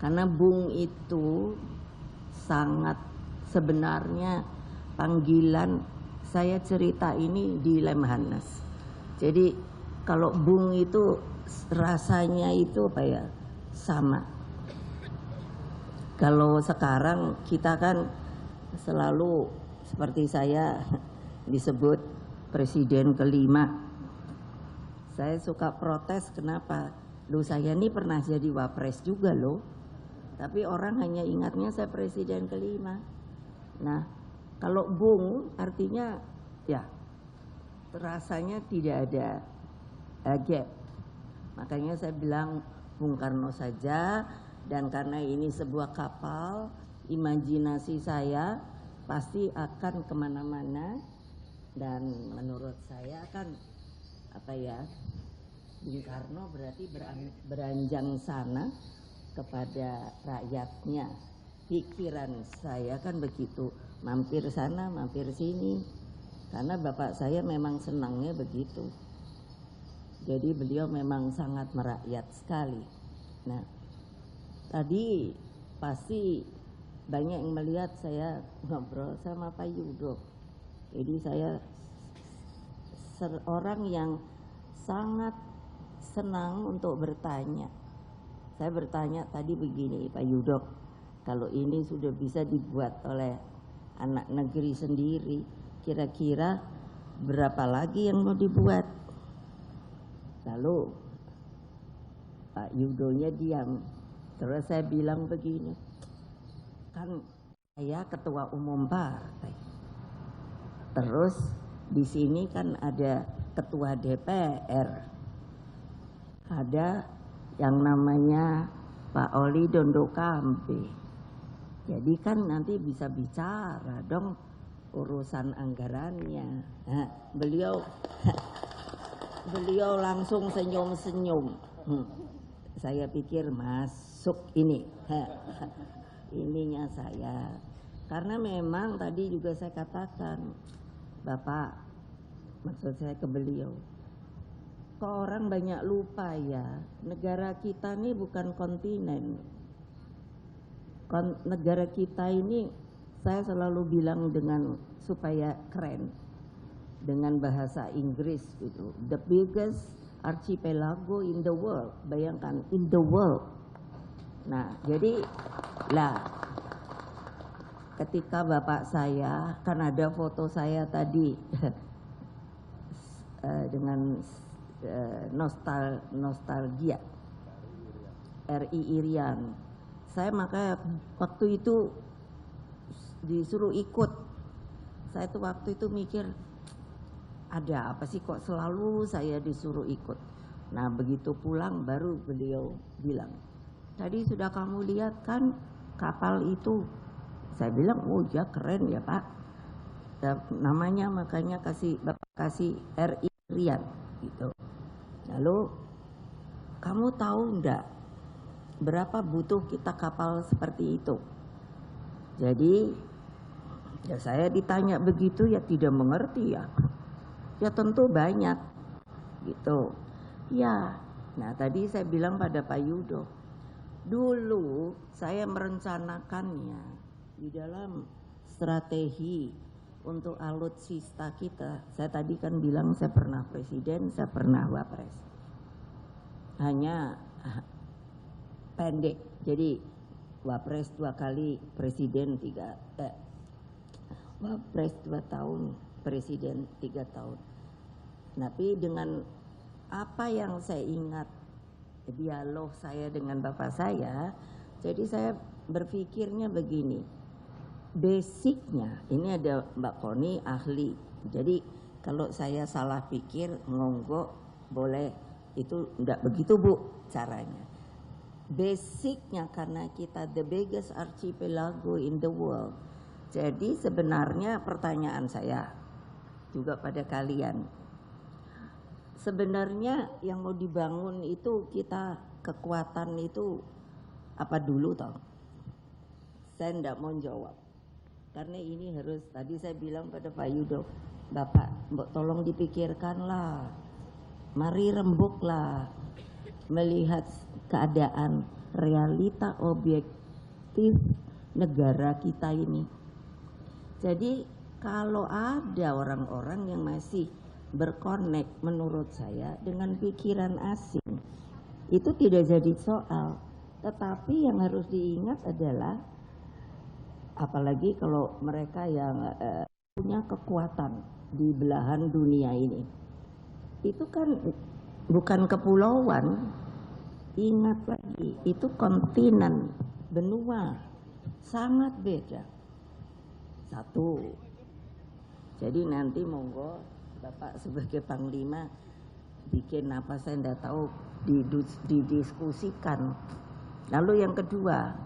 Karena Bung itu sangat sebenarnya panggilan, saya cerita ini di Lemhanas. Jadi kalau Bung itu rasanya itu apa ya, sama. Kalau sekarang kita kan selalu seperti saya disebut presiden kelima. Saya suka protes, kenapa? Loh, saya ini pernah jadi wapres juga loh. Tapi orang hanya ingatnya saya presiden kelima. Nah, kalau Bung artinya ya rasanya tidak ada gap. Makanya saya bilang Bung Karno saja, dan karena ini sebuah kapal, imajinasi saya pasti akan kemana-mana. Dan menurut saya kan apa ya, Bung Karno berarti beranjang sana kepada rakyatnya. Pikiran saya kan begitu, mampir sana mampir sini, karena bapak saya memang senangnya begitu. Jadi beliau memang sangat merakyat sekali. Nah, tadi pasti banyak yang melihat saya ngobrol sama Pak Yudo. Jadi saya seorang yang sangat senang untuk bertanya. Saya bertanya tadi begini, Pak Yudo, kalau ini sudah bisa dibuat oleh anak negeri sendiri, kira-kira berapa lagi yang mau dibuat? Lalu Pak Yudonya diam. Terus saya bilang begini, kan saya ketua umum partai. Terus di sini kan ada ketua DPR, ada yang namanya Pak Oli Dondo Kambe. Jadi kan nanti bisa bicara dong urusan anggarannya. Nah, beliau langsung senyum-senyum. Saya pikir masuk ini ininya saya. Karena memang tadi juga saya katakan, Bapak, maksud saya ke beliau, kok orang banyak lupa ya, negara kita ini bukan kontinen. Negara kita ini, saya selalu bilang dengan supaya keren, dengan bahasa Inggris gitu, the biggest archipelago in the world. Bayangkan, in the world. Nah, jadi lah ketika bapak saya, kan ada foto saya tadi dengan nostalgia RI Irian. Saya makanya waktu itu disuruh ikut. Saya tuh waktu itu mikir, ada apa sih kok selalu saya disuruh ikut. Nah, begitu pulang baru beliau bilang, tadi sudah kamu lihat kan kapal itu? Saya bilang, oh ya keren ya Pak. Namanya makanya Bapak kasih RI Rian gitu. Lalu kamu tahu enggak berapa butuh kita kapal seperti itu? Jadi ya saya ditanya begitu ya tidak mengerti ya. Ya tentu banyak gitu. Ya, nah tadi saya bilang pada Pak Yudo, dulu saya merencanakannya di dalam strategi untuk alutsista kita. Saya tadi kan bilang saya pernah presiden, saya pernah wapres. Hanya pendek, jadi wapres 2 kali, presiden 3, wapres 2 tahun, presiden 3 tahun. Tapi dengan apa yang saya ingat dialog saya dengan bapak saya, jadi saya berpikirnya begini, basicnya ini ada Mbak Koni ahli, jadi kalau saya salah pikir monggo boleh, itu enggak begitu Bu caranya. Basicnya karena kita the biggest archipelago in the world. Jadi sebenarnya pertanyaan saya juga pada kalian, sebenarnya yang mau dibangun itu kita kekuatan itu apa dulu toh? Saya enggak mau jawab. Karena ini harus, tadi saya bilang pada Pak Yudo, Bapak, mbok tolong dipikirkanlah, mari rembuklah melihat keadaan. realita objektif negara kita ini. Jadi kalau ada orang-orang yang masih berkonek menurut saya dengan pikiran asing, itu tidak jadi soal. Tetapi yang harus diingat adalah, apalagi kalau mereka yang punya kekuatan di belahan dunia ini, itu kan bukan kepulauan. Ingat lagi, itu kontinen, benua, sangat beda. Satu. Jadi nanti monggo Bapak sebagai Panglima bikin apa saya tidak tahu, didiskusikan. Lalu yang kedua,